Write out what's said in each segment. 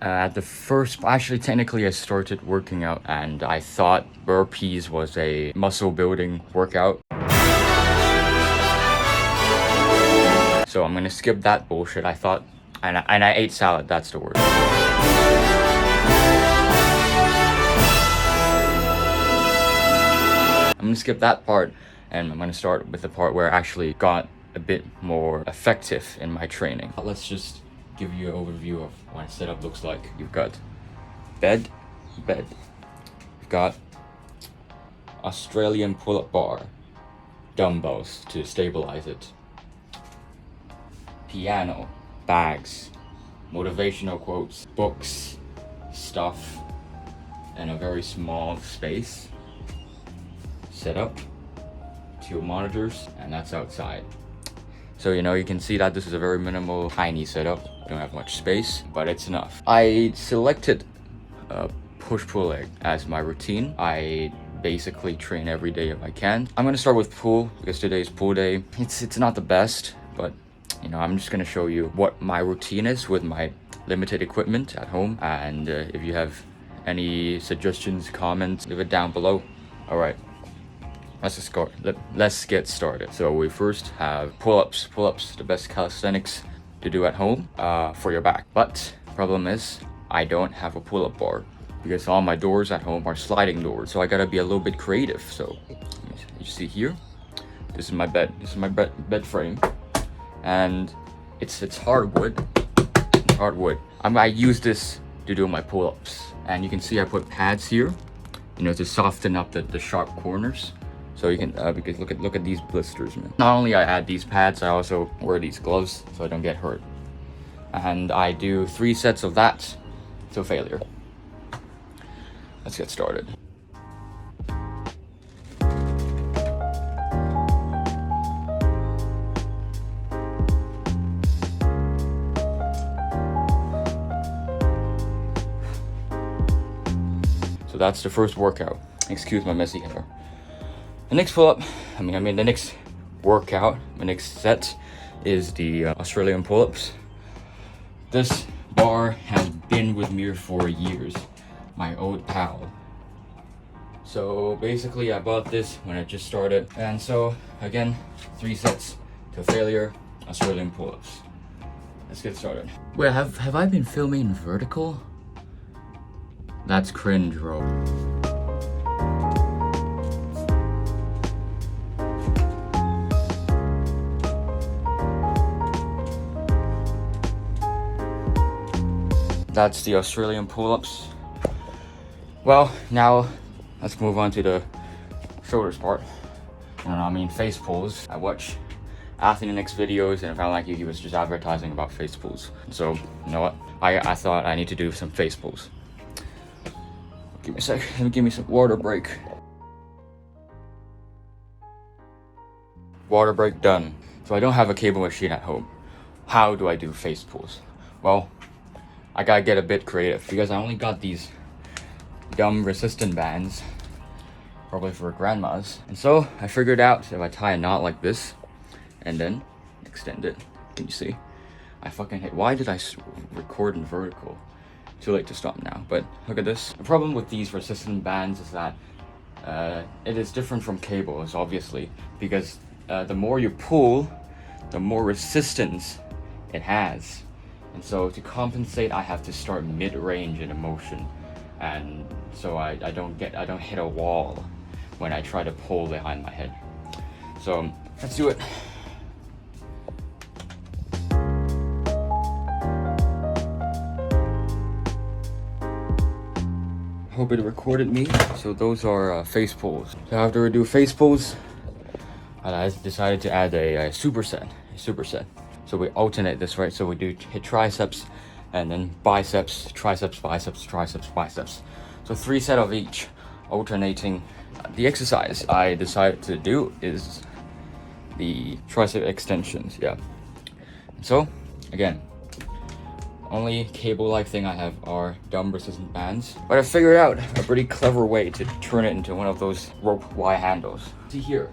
At the first, actually technically I started working out and I thought burpees was a muscle building workout. So I'm gonna skip that bullshit. I thought, and I ate salad, that's the word. I'm gonna skip that part and I'm gonna start with the part where I actually got a bit more effective in my training. Let's just give you an overview of what my setup looks like. You've got bed. You've got Australian pull-up bar, dumbbells to stabilize it, piano, bags, motivational quotes, books, stuff, and a very small space. Set up, 2 monitors, and that's outside. So you can see that this is a very minimal, tiny setup. I don't have much space, but it's enough. I selected push-pull leg as my routine. I basically train every day if I can. I'm gonna start with pull because today's pull day. It's not the best, but I'm just gonna show you what my routine is with my limited equipment at home. And if you have any suggestions, comments, leave it down below. All right. Let's get started. So we first have pull-ups. Pull-ups, the best calisthenics to do at home for your back. But problem is, I don't have a pull-up bar because all my doors at home are sliding doors. So I gotta be a little bit creative. So you see here, this is my bed. This is my bed frame, and it's hardwood. Hardwood. I use this to do my pull-ups, and you can see I put pads here, to soften up the sharp corners. So you can, because look at these blisters, man. Not only I add these pads, I also wear these gloves so I don't get hurt. And I do 3 sets of that till failure. Let's get started. So that's the first workout. Excuse my messy hair. The next pull-up, the next workout, the next set is the Australian pull-ups. This bar has been with me for years, my old pal. So basically I bought this when I just started. And so again, 3 sets to failure, Australian pull-ups. Let's get started. Wait, have I been filming in vertical? That's cringe, bro. That's the Australian pull-ups. Well, now let's move on to the shoulders part. Face pulls. I watch Athletic videos, and I felt like he was just advertising about face pulls. So, you know what? I thought I need to do some face pulls. Give me a sec. Let me give me some water break. Water break done. So I don't have a cable machine at home. How do I do face pulls? Well, I gotta get a bit creative because I only got these dumb resistant bands, probably for grandmas. And so I figured out if I tie a knot like this and then extend it. Can you see? I fucking hate. Why did I record in vertical? Too late to stop now, but look at this. The problem with these resistant bands is that it is different from cables, obviously, because the more you pull, the more resistance it has. And so to compensate, I have to start mid-range in a motion, and so I don't hit a wall when I try to pull behind my head. So let's do it. Hope it recorded me. So those are face pulls. So after we do face pulls, I decided to add a superset. So we alternate this, right? So we do hit triceps and then biceps, triceps, biceps, triceps, biceps. So 3 sets of each, alternating. The exercise I decided to do is the tricep extensions, yeah. So again, only cable-like thing I have are dumb resistant bands. But I figured out a pretty clever way to turn it into one of those rope Y handles. See here,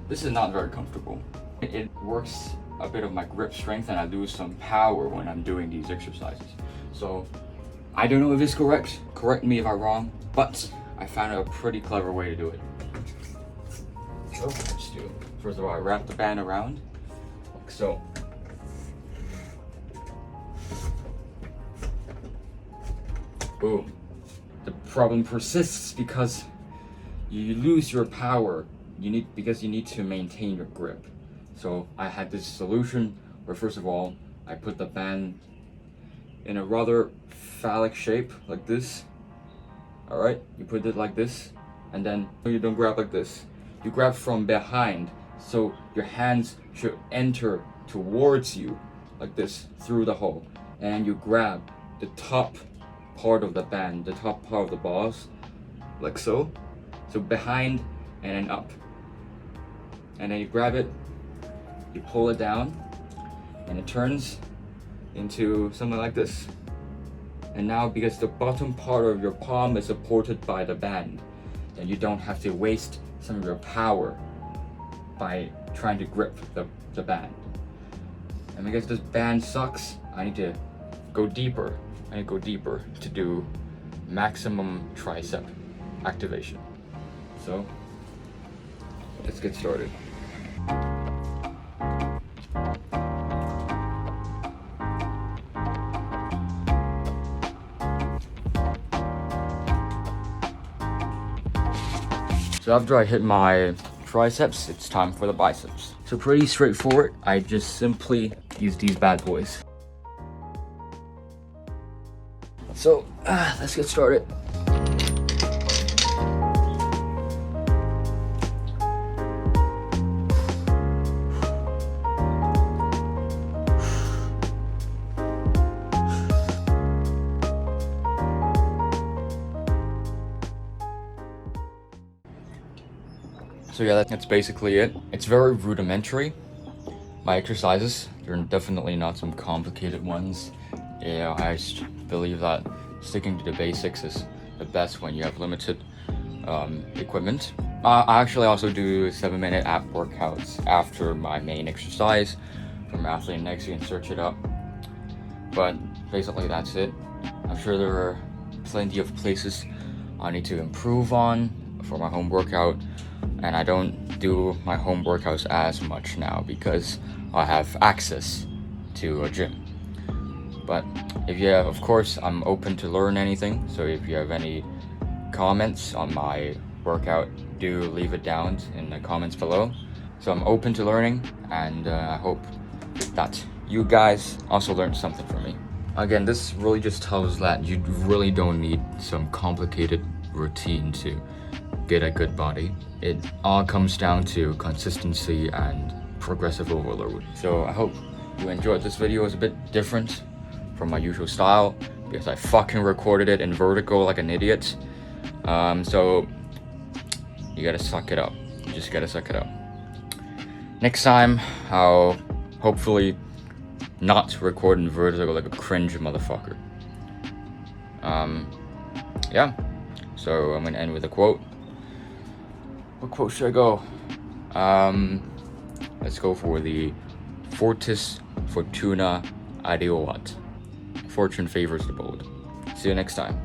this is not very comfortable. It works a bit of my grip strength and I lose some power when I'm doing these exercises. So I don't know if it's correct. Correct me if I'm wrong, but I found a pretty clever way to do it. So let's do. First of all, I wrap the band around like so. Boom. The problem persists because you lose your power. Because you need to maintain your grip. So I had this solution where first of all, I put the band in a rather phallic shape like this. All right, you put it like this, and then you don't grab like this. You grab from behind, so your hands should enter towards you like this through the hole, and you grab the top part of the band, the top part of the balls, like so. So behind and then up, and then you grab it, you pull it down, and it turns into something like this. And now because the bottom part of your palm is supported by the band, then you don't have to waste some of your power by trying to grip the band. And because this band sucks, I need to go deeper. I need to go deeper to do maximum tricep activation. So let's get started. So after I hit my triceps, it's time for the biceps. So pretty straightforward. I just simply use these bad boys. So let's get started. So yeah, that's basically it. It's very rudimentary. My exercises, they're definitely not some complicated ones. Yeah, I just believe that sticking to the basics is the best when you have limited equipment. I actually also do 7-minute ab workouts after my main exercise. From Athlete Next, you can search it up. But basically that's it. I'm sure there are plenty of places I need to improve on for my home workout. And I don't do my home workouts as much now because I have access to a gym. But if you have, of course, I'm open to learn anything. So if you have any comments on my workout, do leave it down in the comments below. So I'm open to learning, and I hope that you guys also learned something from me. Again, this really just tells that you really don't need some complicated routine to get a good body. It all comes down to consistency and progressive overload. So I hope you enjoyed this video. It's a bit different from my usual style because I fucking recorded it in vertical like an idiot. So you gotta suck it up. You just gotta suck it up. Next time, I'll hopefully not record in vertical like a cringe motherfucker. Yeah. So I'm gonna end with a quote. What quote should I go? Let's go for the Fortis Fortuna Adeoat. Fortune favors the bold. See you next time.